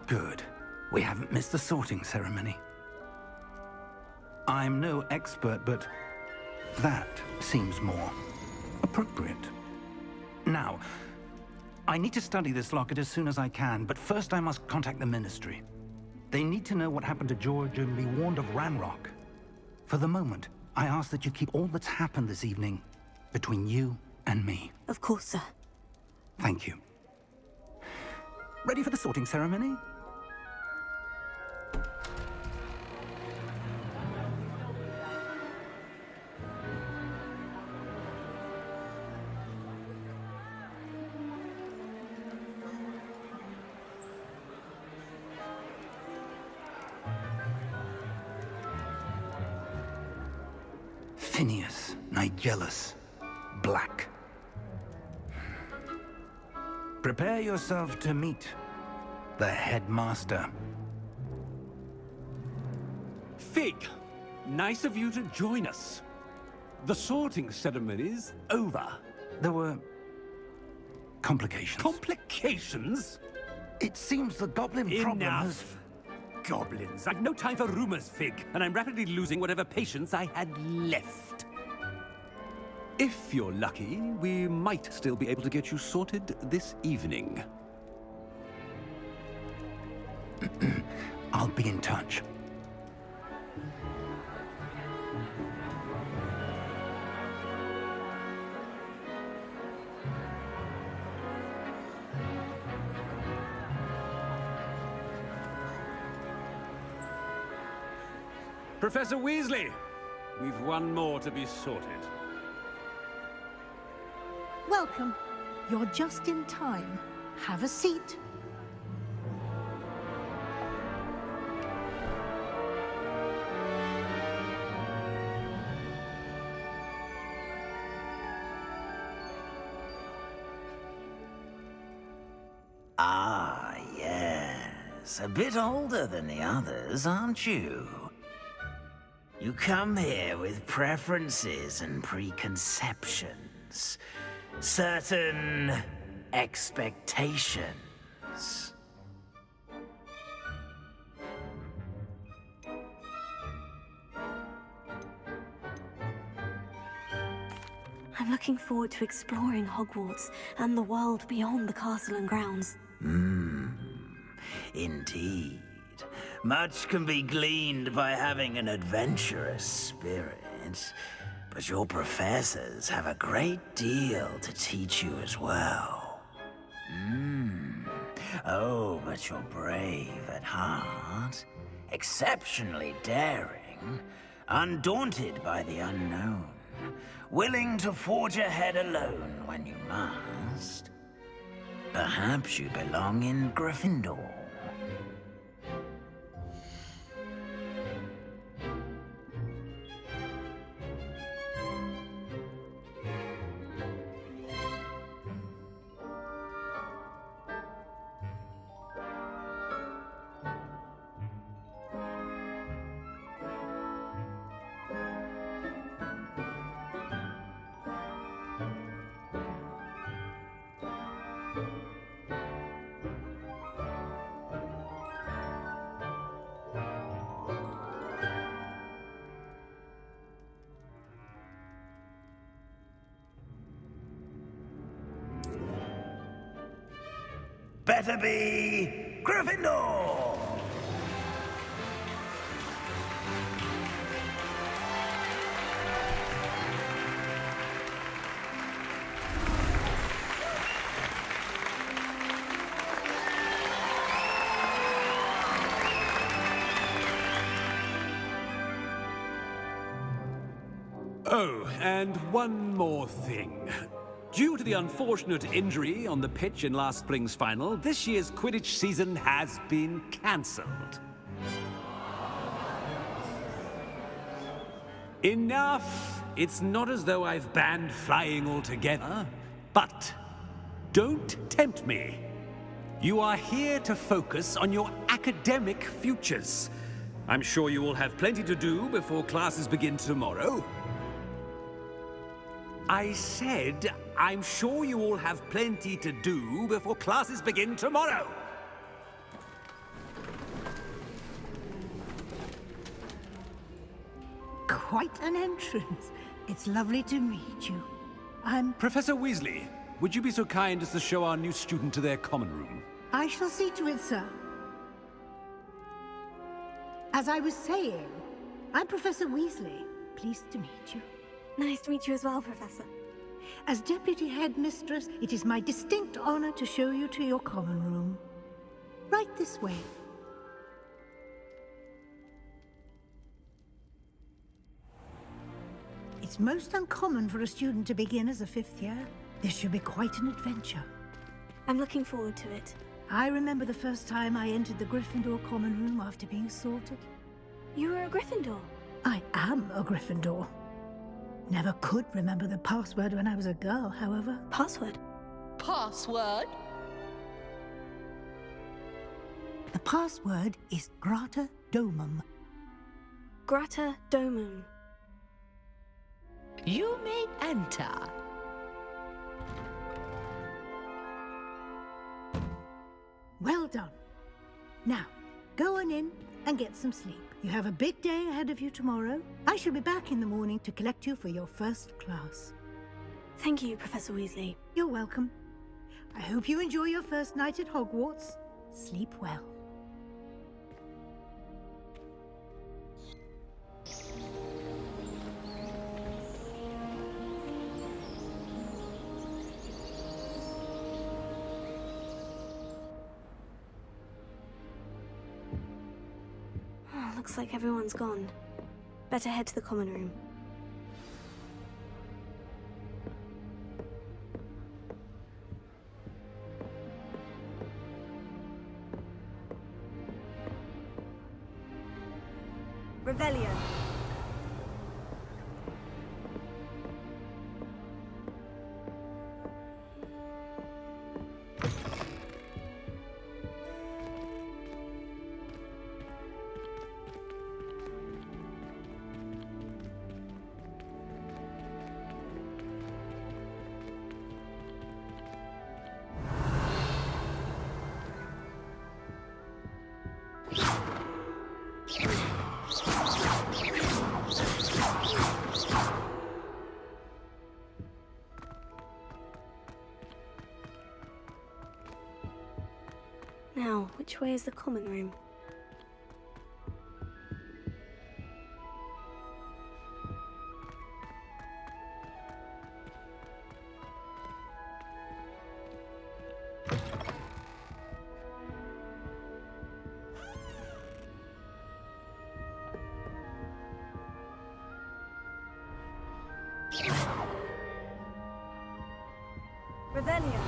Good. We haven't missed the sorting ceremony. I'm no expert, but that seems more appropriate. Now, I need to study this locket as soon as I can, but first I must contact the Ministry. They need to know what happened to George and be warned of Ranrock. For the moment, I ask that you keep all that's happened this evening between you and me. Of course, sir. Thank you. Ready for the sorting ceremony? Phineas, Nigellus, Black. Prepare yourself to meet the headmaster. Fig, nice of you to join us. The sorting ceremony's over. There were complications. Complications? It seems the goblin problem has... Enough! Goblins. I've no time for rumors, Fig, and I'm rapidly losing whatever patience I had left. If you're lucky, we might still be able to get you sorted this evening. I'll be in touch. Professor Weasley, we've one more to be sorted. Welcome. You're just in time. Have a seat. Ah, yes. A bit older than the others, aren't you? You come here with preferences and preconceptions. Certain expectations. I'm looking forward to exploring Hogwarts and the world beyond the castle and grounds. Indeed. Much can be gleaned by having an adventurous spirit, but your professors have a great deal to teach you as well. Oh, but you're brave at heart, exceptionally daring, undaunted by the unknown, willing to forge ahead alone when you must. Perhaps you belong in Gryffindor. Better be Gryffindor! Oh, and one more thing. Due to the unfortunate injury on the pitch in last spring's final, this year's Quidditch season has been cancelled. Enough! It's not as though I've banned flying altogether, but don't tempt me. You are here to focus on your academic futures. I'm sure you will have plenty to do before classes begin tomorrow. I said, I'm sure you all have plenty to do before classes begin tomorrow. quite an entrance. It's lovely to meet you. Professor Weasley, would you be so kind as to show our new student to their common room? I shall see to it, sir. As I was saying, I'm Professor Weasley. Pleased to meet you. Nice to meet you as well, Professor. As Deputy Headmistress, it is my distinct honor to show you to your common room. Right this way. It's most uncommon for a student to begin as a 5th year. This should be quite an adventure. I'm looking forward to it. I remember the first time I entered the Gryffindor common room after being sorted. You were a Gryffindor? I am a Gryffindor. Never could remember the password when I was a girl, however. Password? Password? The password is Grata Domum. Grata Domum. You may enter. Well done. Now, go on in and get some sleep. You have a big day ahead of you tomorrow. I shall be back in the morning to collect you for your first class. Thank you, Professor Weasley. You're welcome. I hope you enjoy your first night at Hogwarts. Sleep well. Looks like everyone's gone. Better head to the common room. Revelio. Now, which way is the common room? Revelio.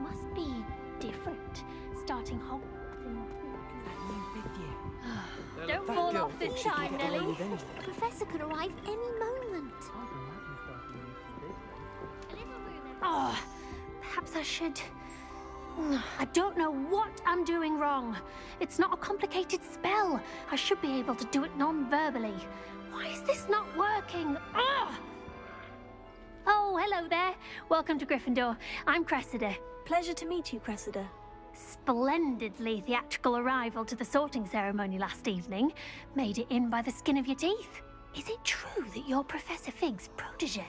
Must be different, starting Hogwarts in Don't fall off this time, Nellie. The professor could arrive any moment. Oh, perhaps I should... I don't know what I'm doing wrong. It's not a complicated spell. I should be able to do it non-verbally. Why is this not working? Oh, hello there. Welcome to Gryffindor. I'm Cressida. Pleasure to meet you, Cressida. Splendidly theatrical arrival to the sorting ceremony last evening. Made it in by the skin of your teeth. Is it true that you're Professor Fig's protege?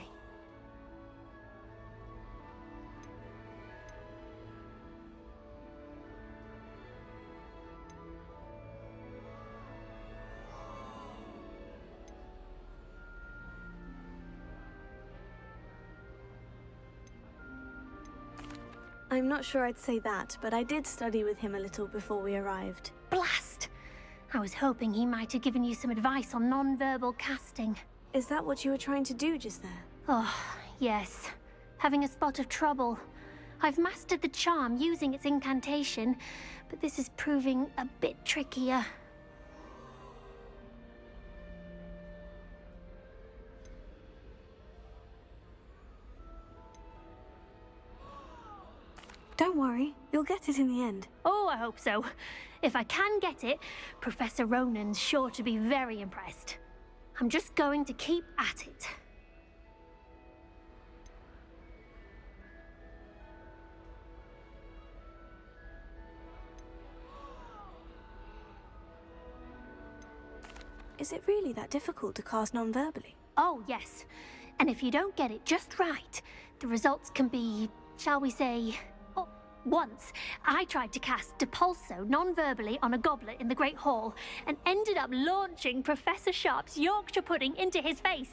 I'm not sure I'd say that, but I did study with him a little before we arrived. Blast! I was hoping he might have given you some advice on non-verbal casting. Is that what you were trying to do just there? Oh, yes. Having a spot of trouble. I've mastered the charm using its incantation, but this is proving a bit trickier. Don't worry, you'll get it in the end. Oh, I hope so. If I can get it, Professor Ronan's sure to be very impressed. I'm just going to keep at it. Is it really that difficult to cast non-verbally? Oh, yes. And if you don't get it just right, the results can be, shall we say... Oh, once, I tried to cast Depulso non-verbally on a goblet in the Great Hall and ended up launching Professor Sharp's Yorkshire pudding into his face.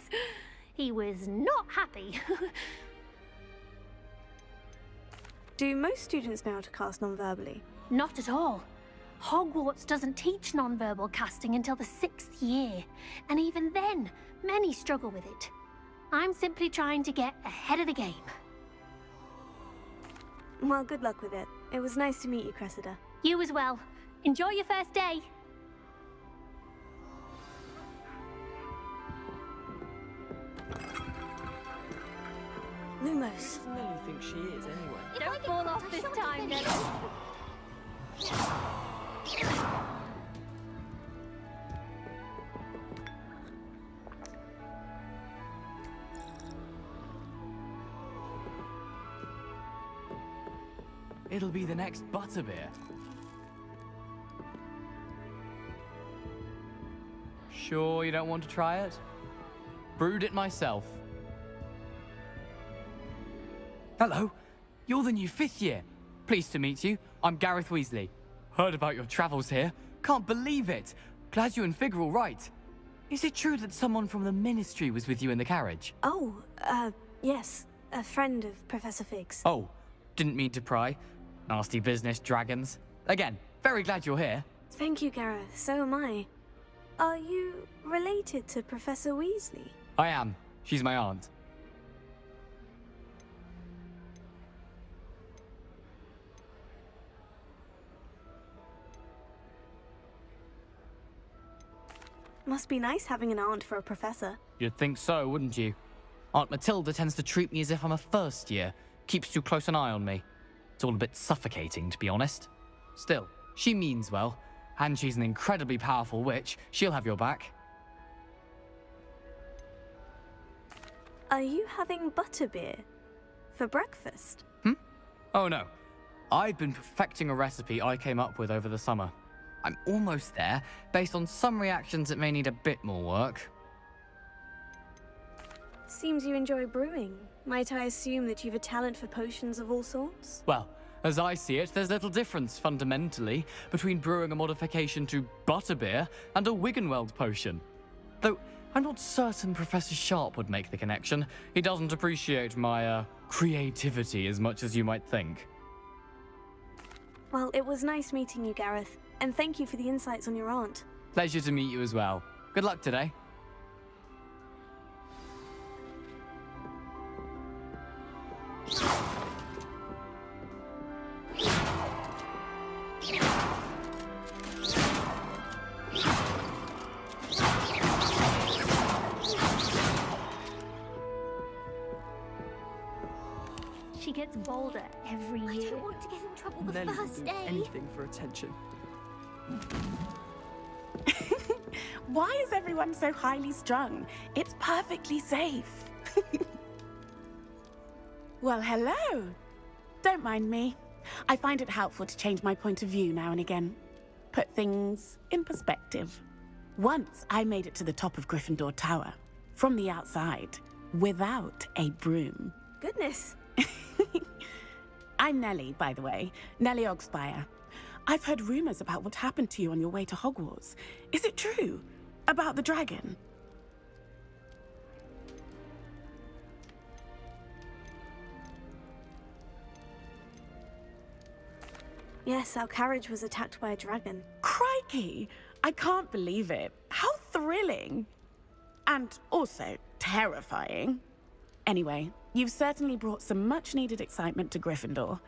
He was not happy. Do most students know how to cast non-verbally? Not at all. Hogwarts doesn't teach non-verbal casting until the 6th year, and even then, many struggle with it. I'm simply trying to get ahead of the game. Well, good luck with it. It was nice to meet you, Cressida. You as well. Enjoy your first day. Lumos. Nelly thinks she is, anyway. Don't fall off this time, Nelly. It'll be the next butterbeer. Sure you don't want to try it? Brewed it myself. Hello, you're the new 5th year. Pleased to meet you. I'm Gareth Weasley. Heard about your travels here. Can't believe it. Glad you and Fig are all right. Is it true that someone from the Ministry was with you in the carriage? Oh, yes. A friend of Professor Fig's. Oh, didn't mean to pry. Nasty business, dragons. Again, very glad you're here. Thank you, Gareth. So am I. Are you related to Professor Weasley? I am. She's my aunt. Must be nice having an aunt for a professor. You'd think so, wouldn't you? Aunt Matilda tends to treat me as if I'm a first year. Keeps too close an eye on me. It's all a bit suffocating, to be honest. Still, she means well. And she's an incredibly powerful witch. She'll have your back. Are you having butterbeer for breakfast? Oh no. I've been perfecting a recipe I came up with over the summer. I'm almost there, based on some reactions that may need a bit more work. Seems you enjoy brewing. Might I assume that you've a talent for potions of all sorts? Well, as I see it, there's little difference, fundamentally, between brewing a modification to butterbeer and a Wiggenweld potion. Though, I'm not certain Professor Sharp would make the connection. He doesn't appreciate my, creativity as much as you might think. Well, it was nice meeting you, Gareth. And thank you for the insights on your aunt. Pleasure to meet you as well. Good luck today. She gets bolder every year. I don't want to get in trouble the Nelly will first do day. anything for attention. Why is everyone so highly strung? It's perfectly safe. Well, hello. Don't mind me. I find it helpful to change my point of view now and again. Put things in perspective. Once I made it to the top of Gryffindor Tower, from the outside, without a broom. Goodness. I'm Nellie, by the way. Nellie Ogspire. I've heard rumors about what happened to you on your way to Hogwarts. Is it true? About the dragon? Yes, our carriage was attacked by a dragon. Crikey! I can't believe it. How thrilling! And also terrifying. Anyway, you've certainly brought some much-needed excitement to Gryffindor.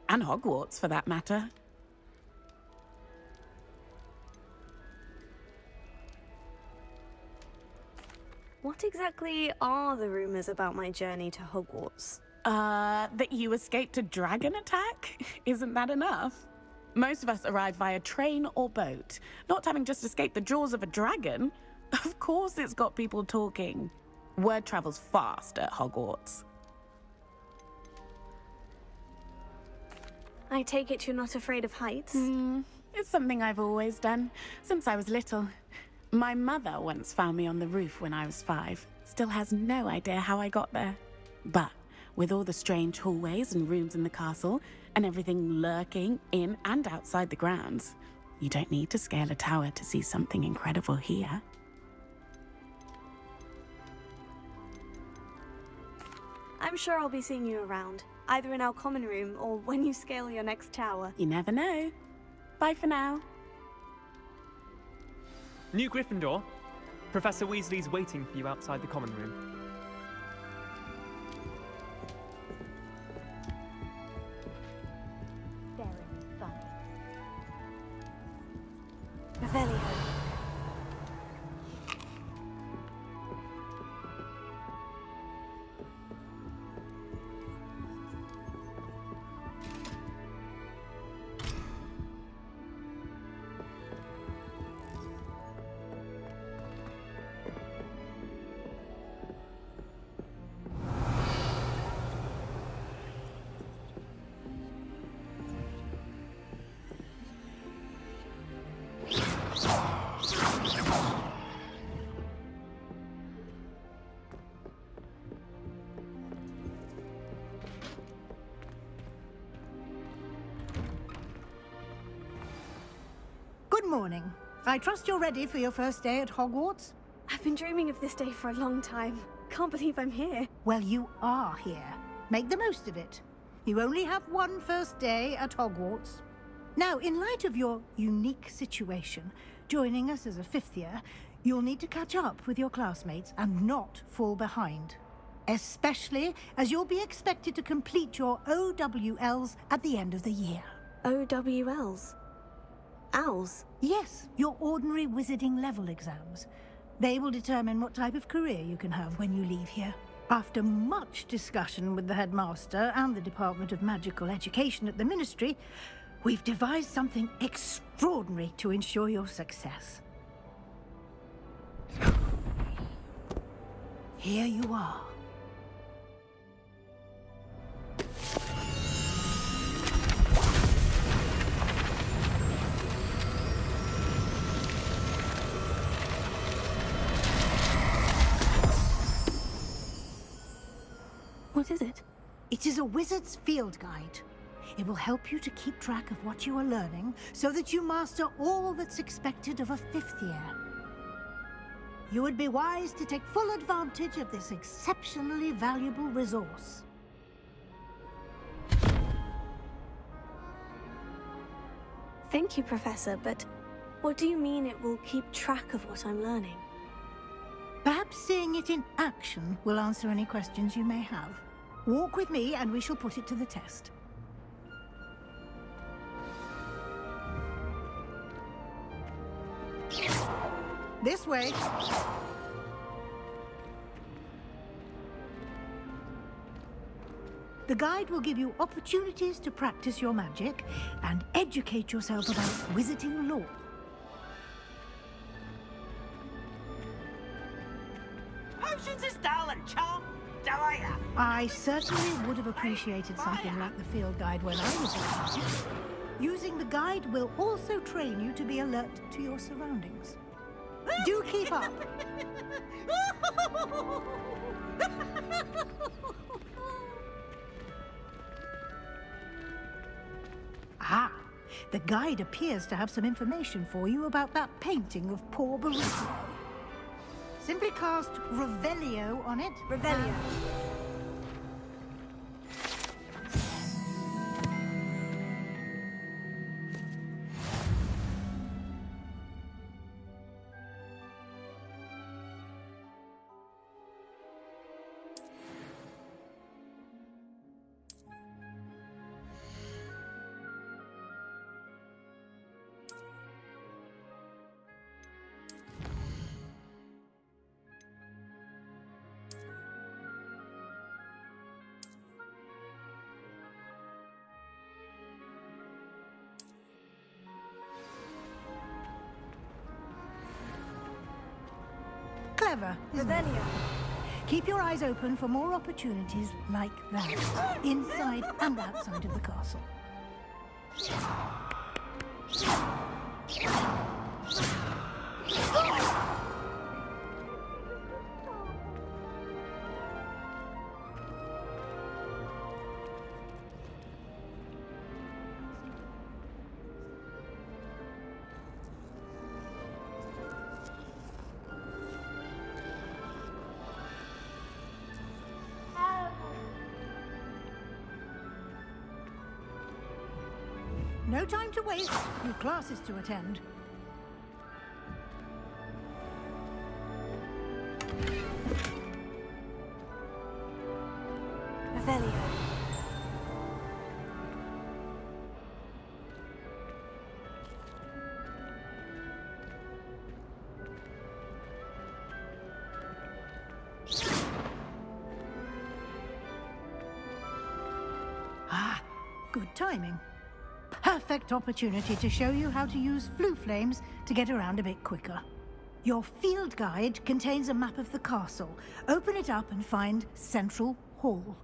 And Hogwarts, for that matter. What exactly are the rumors about my journey to Hogwarts? That you escaped a dragon attack? Isn't that enough? Most of us arrive via train or boat, not having just escaped the jaws of a dragon. Of course it's got people talking. Word travels fast at Hogwarts. I take it you're not afraid of heights? It's something I've always done, since I was little. My mother once found me on the roof when I was 5. Still has no idea how I got there. But with all the strange hallways and rooms in the castle, and everything lurking in and outside the grounds, you don't need to scale a tower to see something incredible here. I'm sure I'll be seeing you around, either in our common room or when you scale your next tower. You never know. Bye for now. New Gryffindor. Professor Weasley's waiting for you outside the common room. Revelio. Good morning. I trust you're ready for your first day at Hogwarts? I've been dreaming of this day for a long time. Can't believe I'm here. Well, you are here. Make the most of it. You only have one first day at Hogwarts. Now, in light of your unique situation, joining us as a 5th year, you'll need to catch up with your classmates and not fall behind. Especially as you'll be expected to complete your OWLs at the end of the year. OWLs? Owls? Yes, your ordinary wizarding level exams. They will determine what type of career you can have when you leave here. After much discussion with the headmaster and the Department of Magical Education at the Ministry, we've devised something extraordinary to ensure your success. Here you are. What is it? It is a wizard's field guide. It will help you to keep track of what you are learning so that you master all that's expected of a 5th year. You would be wise to take full advantage of this exceptionally valuable resource. Thank you, Professor, but what do you mean it will keep track of what I'm learning? Perhaps seeing it in action will answer any questions you may have. Walk with me and we shall put it to the test. This way. The guide will give you opportunities to practice your magic and educate yourself about wizarding lore. Potions is dull and charm, die. I certainly would have appreciated something like the field guide when I was a child. Using the guide will also train you to be alert to your surroundings. Do keep up. Ah, the guide appears to have some information for you about that painting of poor Barista. Simply cast Revelio on it. Revelio. Clever, isn't it? Keep your eyes open for more opportunities like that, inside and outside of the castle. No time to waste. You've classes to attend. Revelio. Ah, good timing. Perfect opportunity to show you how to use flue flames to get around a bit quicker. Your field guide contains a map of the castle. Open it up and find Central Hall.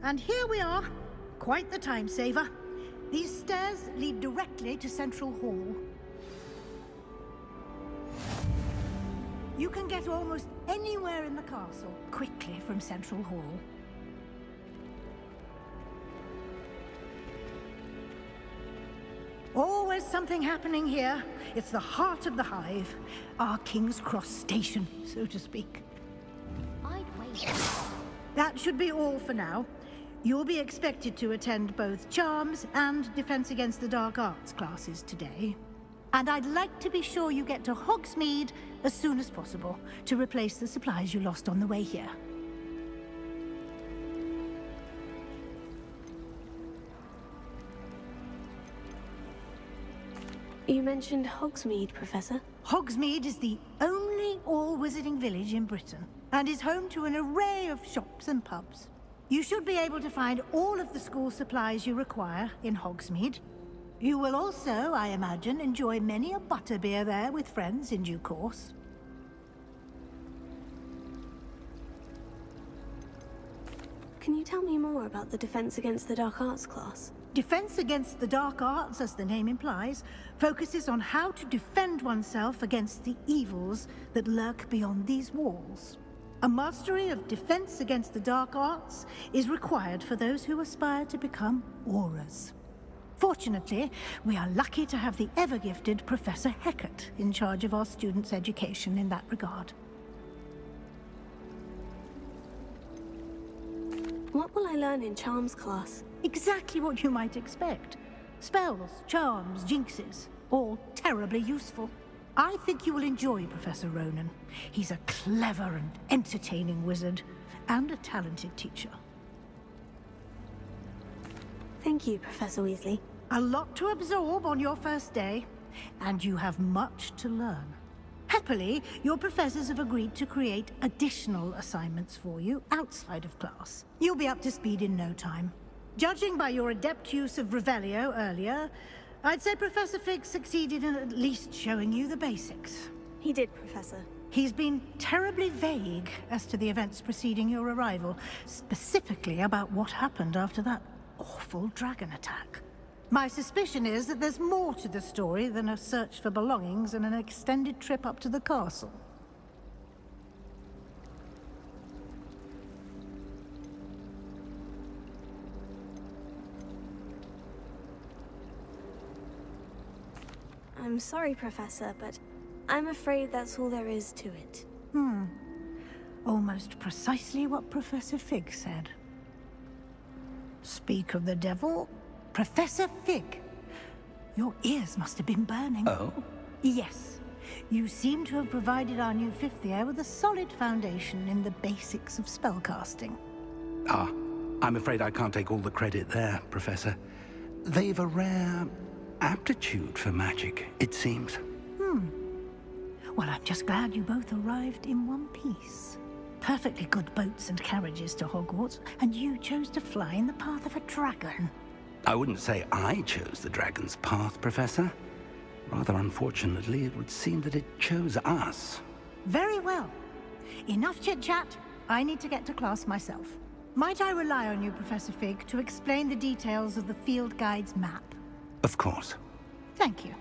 And here we are. Quite the time saver. These stairs lead directly to Central Hall. You can get almost anywhere in the castle quickly from Central Hall. Always something happening here. It's the heart of the hive. Our King's Cross station, so to speak. I'd wait. That should be all for now. You'll be expected to attend both Charms and Defense Against the Dark Arts classes today. And I'd like to be sure you get to Hogsmeade as soon as possible to replace the supplies you lost on the way here. You mentioned Hogsmeade, Professor. Hogsmeade is the only all-wizarding village in Britain and is home to an array of shops and pubs. You should be able to find all of the school supplies you require in Hogsmeade. You will also, I imagine, enjoy many a butterbeer there with friends in due course. Can you tell me more about the Defense Against the Dark Arts class? Defense Against the Dark Arts, as the name implies, focuses on how to defend oneself against the evils that lurk beyond these walls. A mastery of Defense Against the Dark Arts is required for those who aspire to become Aurors. Fortunately, we are lucky to have the ever-gifted Professor Hecat in charge of our students' education in that regard. What will I learn in Charms class? Exactly what you might expect. Spells, charms, jinxes, all terribly useful. I think you will enjoy Professor Ronan. He's a clever and entertaining wizard, and a talented teacher. Thank you, Professor Weasley. A lot to absorb on your first day, and you have much to learn. Happily, your professors have agreed to create additional assignments for you outside of class. You'll be up to speed in no time. Judging by your adept use of Revelio earlier, I'd say Professor Fig succeeded in at least showing you the basics. He did, Professor. He's been terribly vague as to the events preceding your arrival, specifically about what happened after that awful dragon attack. My suspicion is that there's more to the story than a search for belongings and an extended trip up to the castle. I'm sorry, Professor, but I'm afraid that's all there is to it. Almost precisely what Professor Fig said. Speak of the devil, Professor Fig. Your ears must have been burning. Oh? Yes. You seem to have provided our new fifth year with a solid foundation in the basics of spellcasting. Ah, I'm afraid I can't take all the credit there, Professor. They've a rare aptitude for magic, it seems. Well, I'm just glad you both arrived in one piece. Perfectly good boats and carriages to Hogwarts, and you chose to fly in the path of a dragon. I wouldn't say I chose the dragon's path, Professor. Rather unfortunately, it would seem that it chose us. Very well. Enough chit-chat. I need to get to class myself. Might I rely on you, Professor Fig, to explain the details of the field guide's map? Of course. Thank you.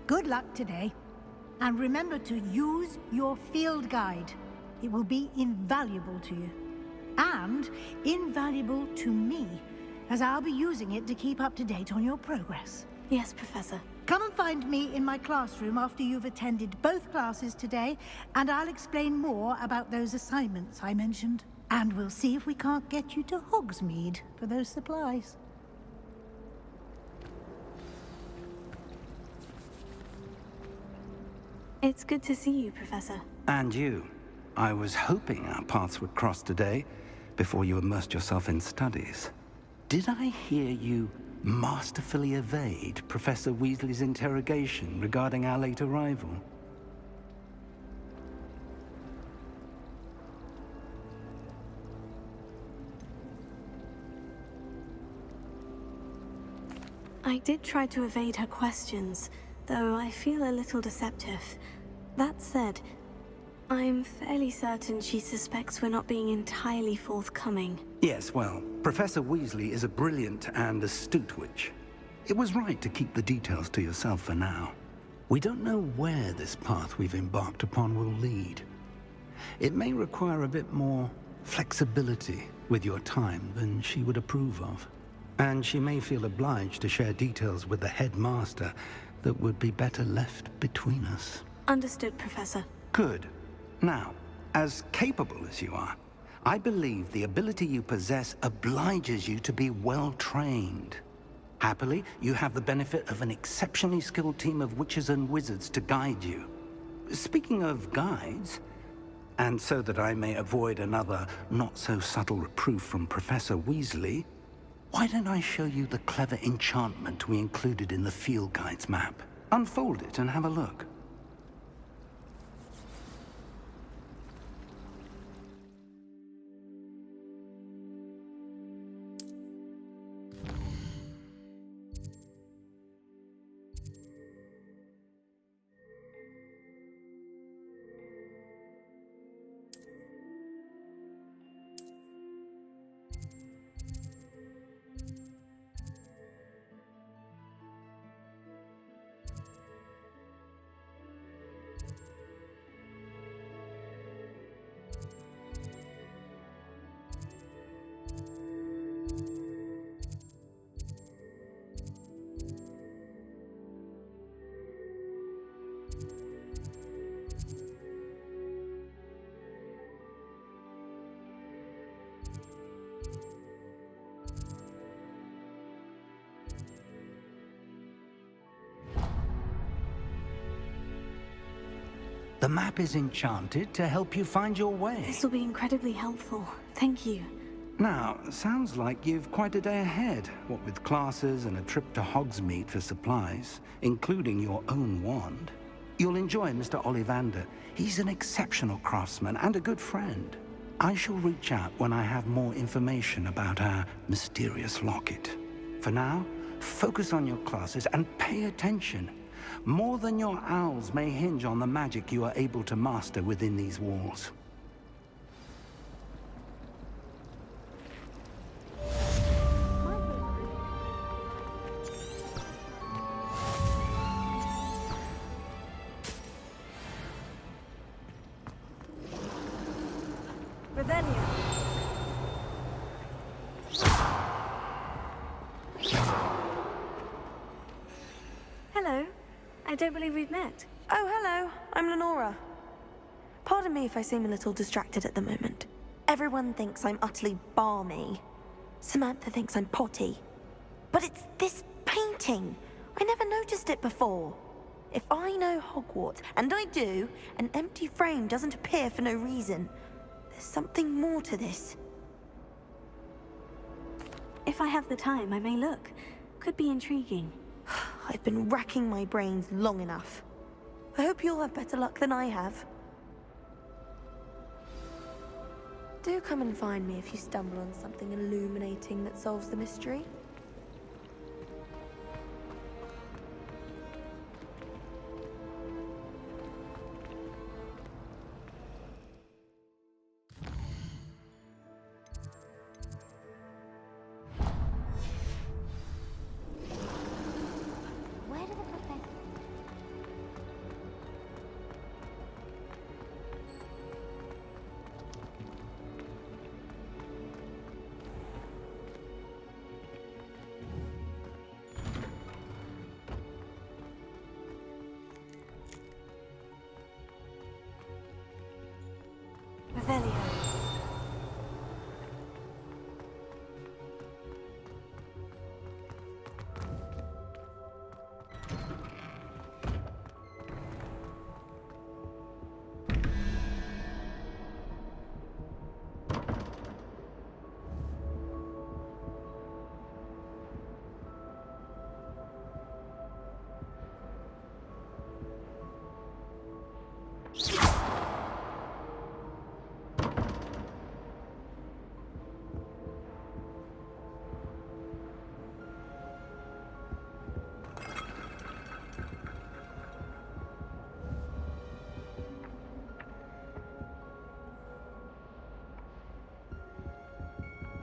Good luck today. And remember to use your field guide. It will be invaluable to you. And invaluable to me, as I'll be using it to keep up to date on your progress. Yes, Professor. Come and find me in my classroom after you've attended both classes today, and I'll explain more about those assignments I mentioned. And we'll see if we can't get you to Hogsmeade for those supplies. It's good to see you, Professor. And you. I was hoping our paths would cross today, before you immersed yourself in studies. Did I hear you masterfully evade Professor Weasley's interrogation regarding our late arrival? I did try to evade her questions, though I feel a little deceptive. That said, I'm fairly certain she suspects we're not being entirely forthcoming. Yes, well, Professor Weasley is a brilliant and astute witch. It was right to keep the details to yourself for now. We don't know where this path we've embarked upon will lead. It may require a bit more flexibility with your time than she would approve of. And she may feel obliged to share details with the headmaster that would be better left between us. Understood, Professor. Good. Now, as capable as you are, I believe the ability you possess obliges you to be well trained. Happily, you have the benefit of an exceptionally skilled team of witches and wizards to guide you. Speaking of guides, and so that I may avoid another not-so-subtle reproof from Professor Weasley, why don't I show you the clever enchantment we included in the field guide's map? Unfold it and have a look. The map is enchanted to help you find your way. This will be incredibly helpful. Thank you. Now, sounds like you've quite a day ahead, what with classes and a trip to Hogsmeade for supplies, including your own wand. You'll enjoy Mr. Ollivander. He's an exceptional craftsman and a good friend. I shall reach out when I have more information about our mysterious locket. For now, focus on your classes and pay attention. More than your owls may hinge on the magic you are able to master within these walls. Hello. I don't believe we've met. Oh, hello. I'm Lenora. Pardon me if I seem a little distracted at the moment. Everyone thinks I'm utterly balmy. Samantha thinks I'm potty. But it's this painting. I never noticed it before. If I know Hogwarts, and I do, an empty frame doesn't appear for no reason. There's something more to this. If I have the time, I may look. Could be intriguing. I've been racking my brains long enough. I hope you'll have better luck than I have. Do come and find me if you stumble on something illuminating that solves the mystery. Where do the professors... Revelio.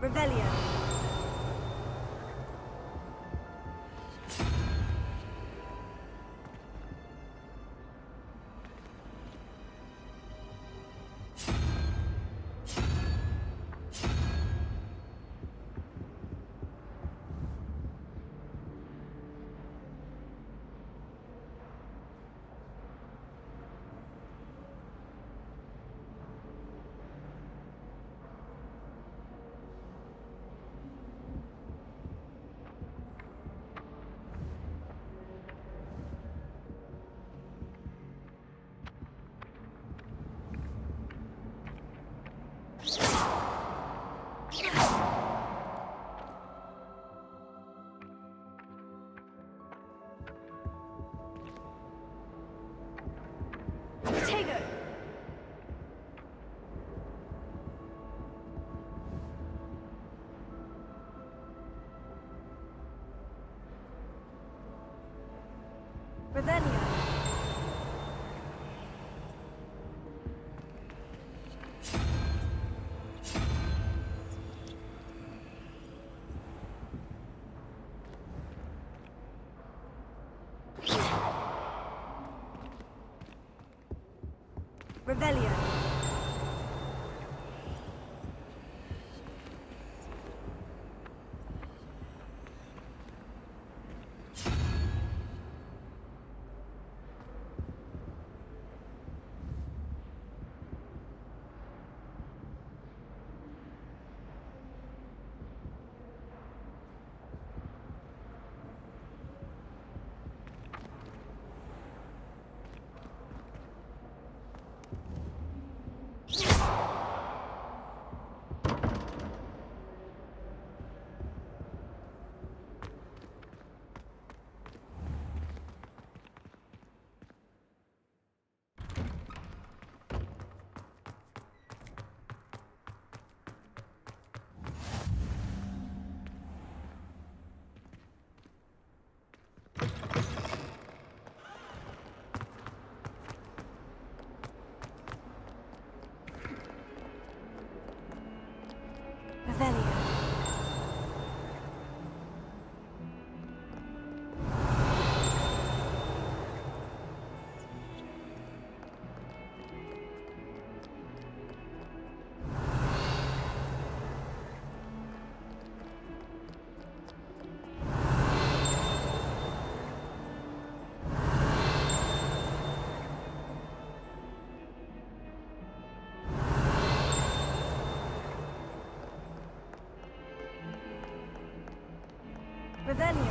Revelio. Tego. Revelio. Revelio. Revelio.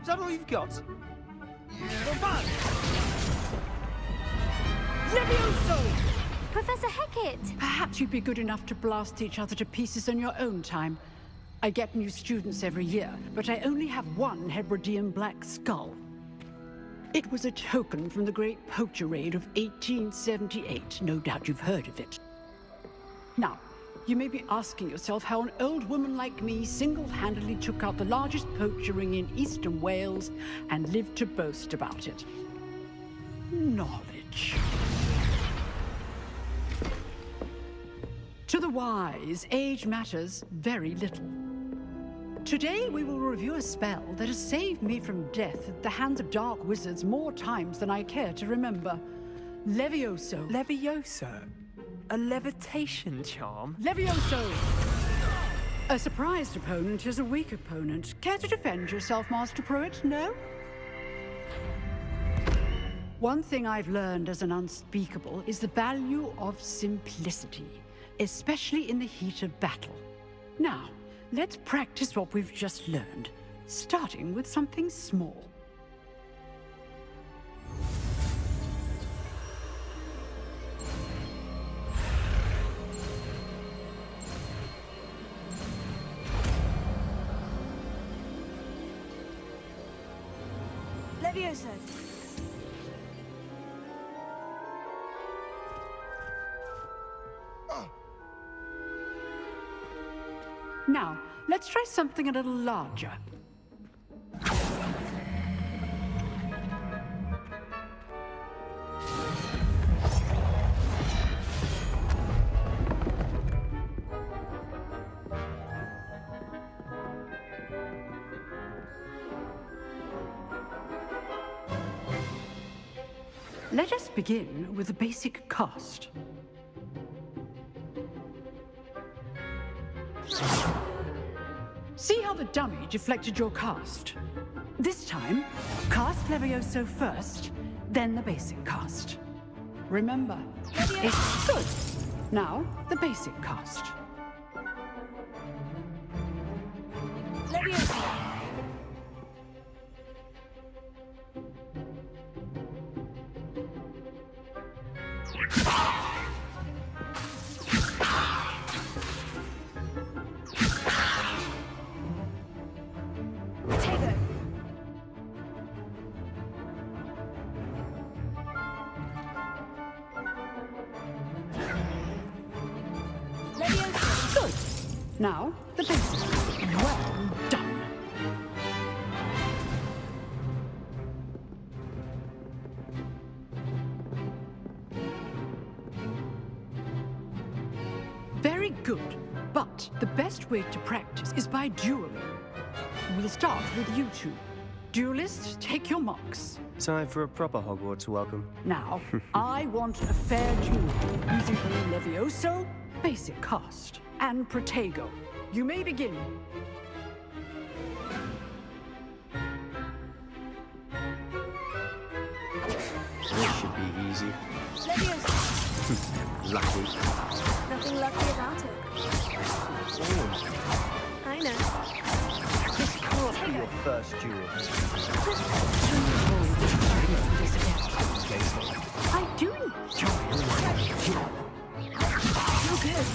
Is that all you've got? Levioso! Professor Hecat! Perhaps you'd be good enough to blast each other to pieces on your own time. I get new students every year, but I only have one Hebridean black skull. It was a token from the Great Poacher Raid of 1878. No doubt you've heard of it. Now, you may be asking yourself how an old woman like me single-handedly took out the largest poacher ring in eastern Wales and lived to boast about it. Knowledge. To the wise, age matters very little. Today we will review a spell that has saved me from death at the hands of dark wizards more times than I care to remember. Levioso. Levioso? A levitation charm? Levioso! A surprised opponent is a weak opponent. Care to defend yourself, Master Pruitt? No? One thing I've learned as an unspeakable is the value of simplicity, especially in the heat of battle. Now, let's practice what we've just learned, starting with something small. Levioso. Now, let's try something a little larger. Let us begin with the basic cast. See how the dummy deflected your cast? This time, cast Levioso first, then the basic cast. Remember, it's good. Now, the basic cast. Levioso. Now, the basic. Well done. Very good. But the best way to practice is by dueling. We'll start with you two. Duelists, take your marks. Time for a proper Hogwarts welcome. Now, I want a fair duel using Levioso, basic cast, and Protego. You may begin. This should be easy. Levioso. Lucky. Nothing lucky about it. I know. This can't be your first duel. I do enjoy it. You're good.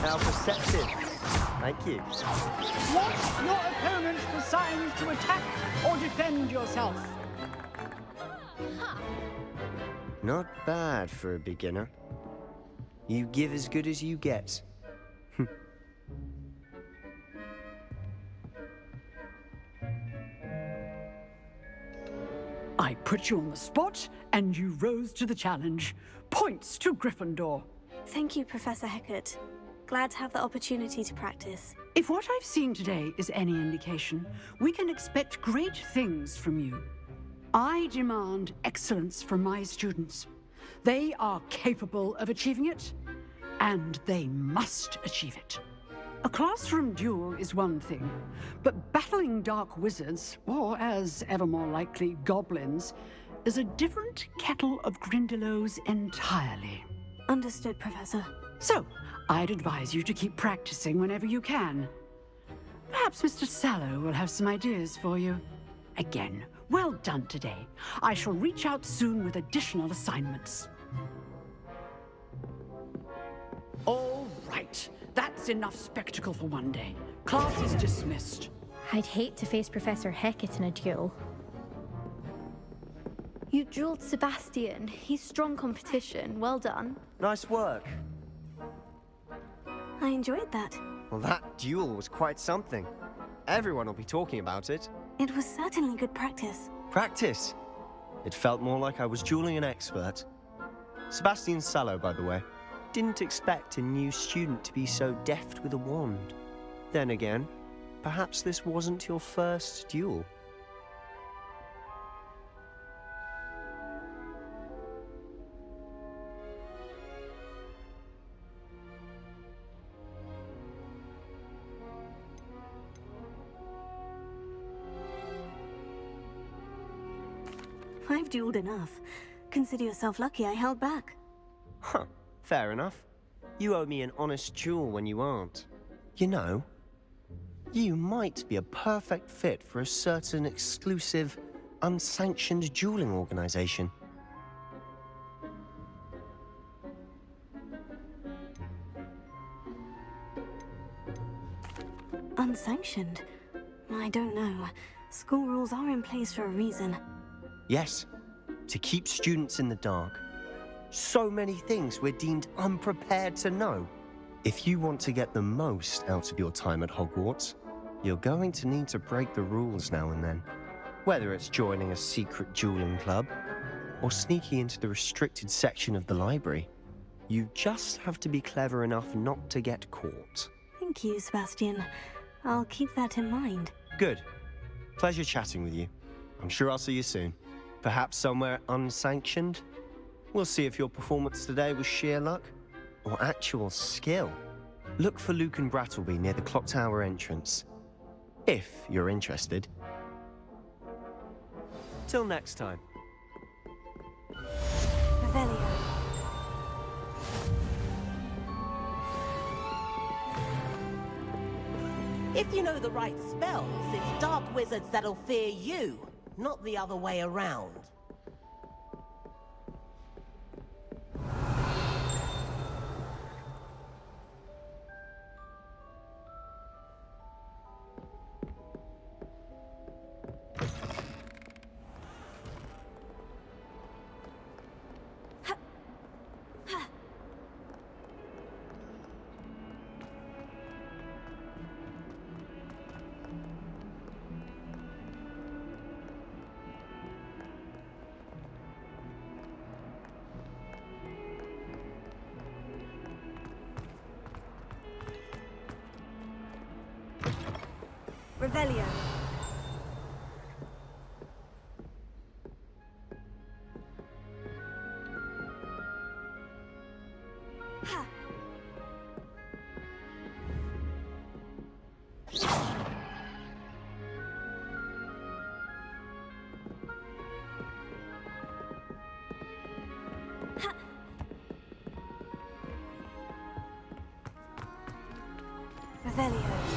How perceptive. Thank you. Watch your opponent for signs to attack or defend yourself. Not bad for a beginner. You give as good as you get. I put you on the spot, and you rose to the challenge. Points to Gryffindor. Thank you, Professor Hecat. Glad to have the opportunity to practice. If what I've seen today is any indication, we can expect great things from you. I demand excellence from my students. They are capable of achieving it, and they must achieve it. A classroom duel is one thing, but battling dark wizards, or as ever more likely, goblins, is a different kettle of Grindylows entirely. Understood, Professor. So, I'd advise you to keep practicing whenever you can. Perhaps Mr. Sallow will have some ideas for you. Again, well done today. I shall reach out soon with additional assignments. All right. That's enough spectacle for one day. Class is dismissed. I'd hate to face Professor Hecat in a duel. You dueled Sebastian. He's strong competition. Well done. Nice work. I enjoyed that. Well, that duel was quite something. Everyone will be talking about it. It was certainly good practice. Practice? It felt more like I was dueling an expert. Sebastian Sallow, by the way. Didn't expect a new student to be so deft with a wand. Then again, perhaps this wasn't your first duel. I've dueled enough. Consider yourself lucky I held back. Huh. Fair enough. You owe me an honest duel when you aren't. You know, you might be a perfect fit for a certain exclusive, unsanctioned dueling organization. Unsanctioned? I don't know. School rules are in place for a reason. Yes, to keep students in the dark. So many things we're deemed unprepared to know. If you want to get the most out of your time at Hogwarts, you're going to need to break the rules now and then. Whether it's joining a secret dueling club, or sneaking into the restricted section of the library, you just have to be clever enough not to get caught. Thank you, Sebastian. I'll keep that in mind. Good. Pleasure chatting with you. I'm sure I'll see you soon. Perhaps somewhere unsanctioned? We'll see if your performance today was sheer luck or actual skill. Look for Luke and Brattleby near the clock tower entrance, if you're interested. Till next time. Revelio. If you know the right spells, it's dark wizards that'll fear you, not the other way around. Revelio. Ha. Revelio.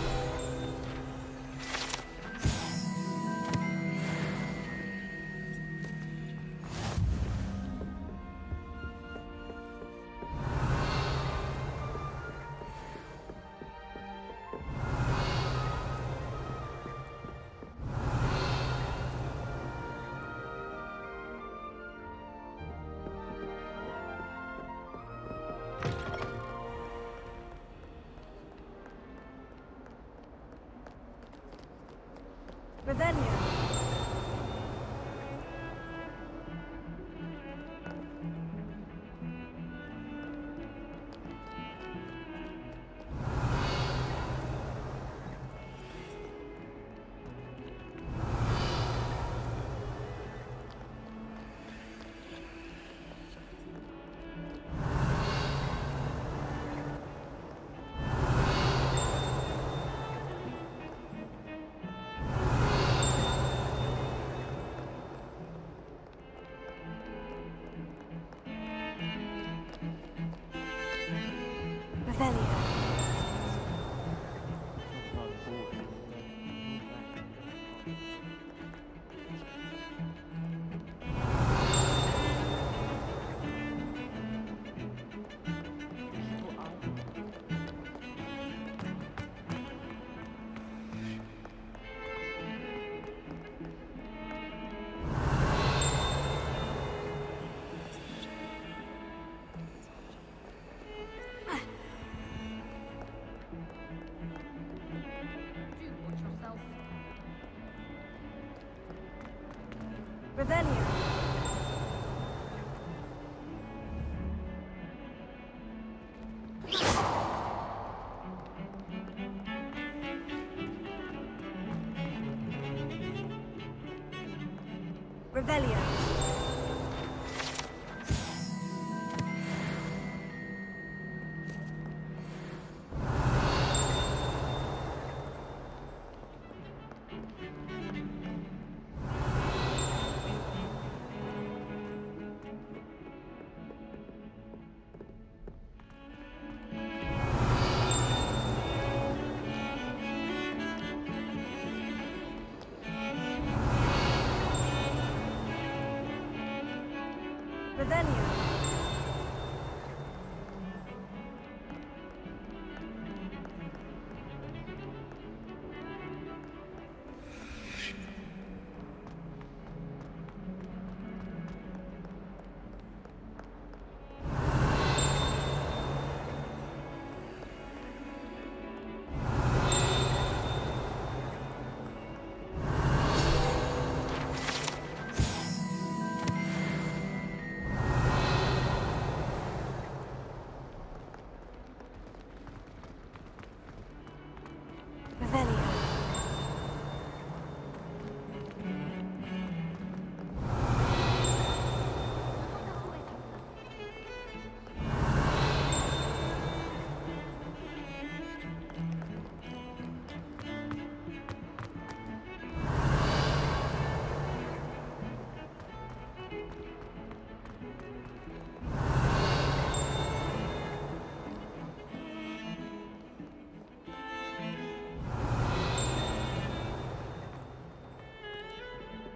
Revelio. Revelio. Revelio.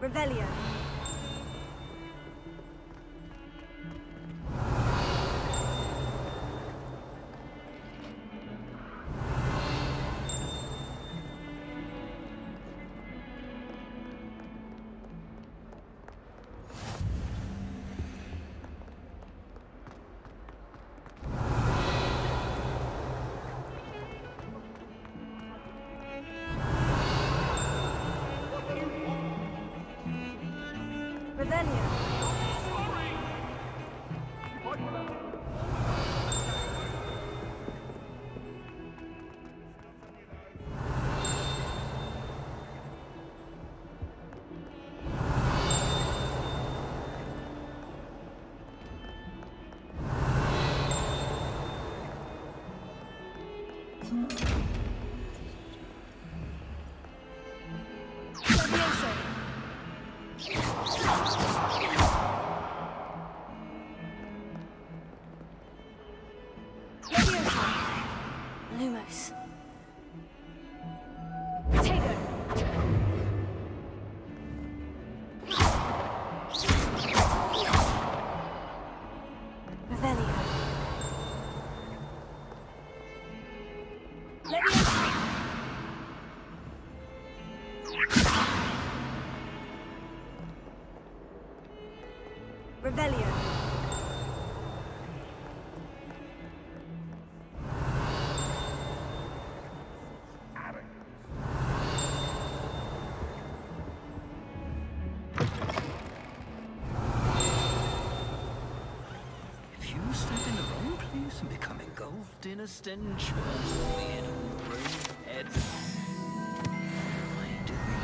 Revelio. Revelio. Lumos. Diagon. Revelio. Revelio. And become engulfed in a stench of weird brain head. What am I doing?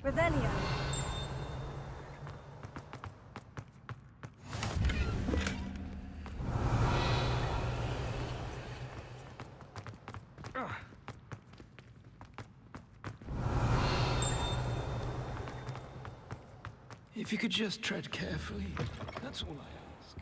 Revelio. If you could just tread carefully, that's all I ask.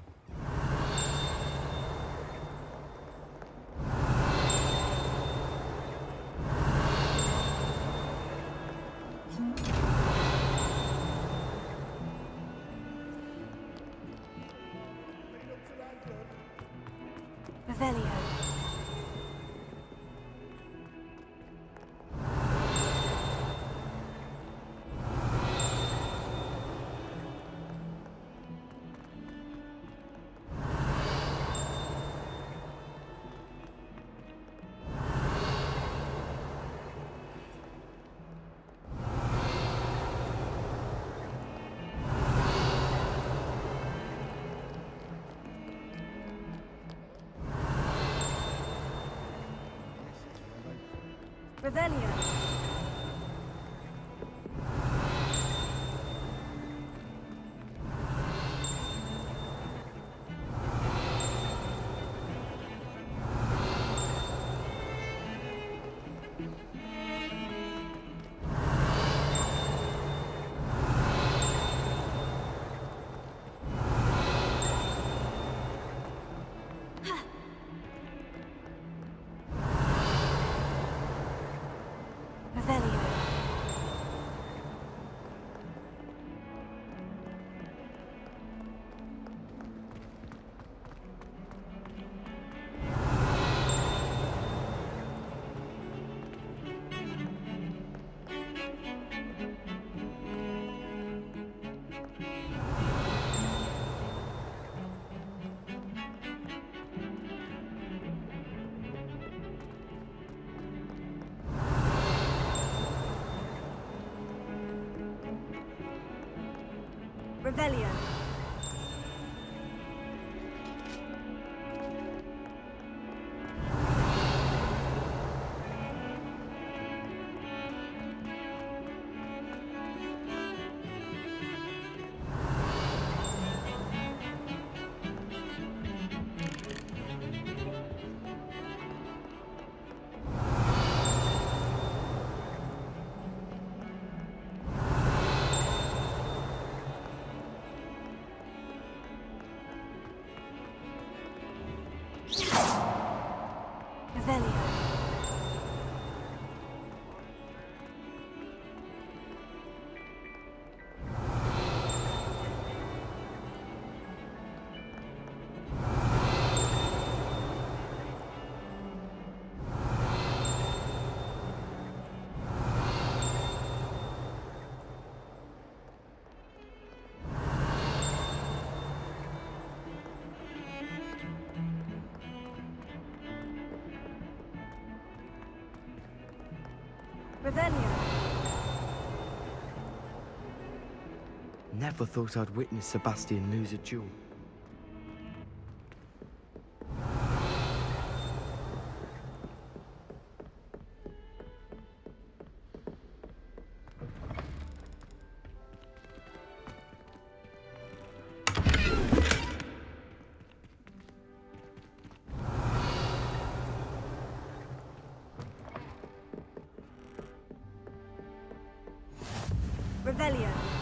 Revelio. Revelio. Revelio. Revelio. Never thought I'd witness Sebastian lose a duel. Revelio.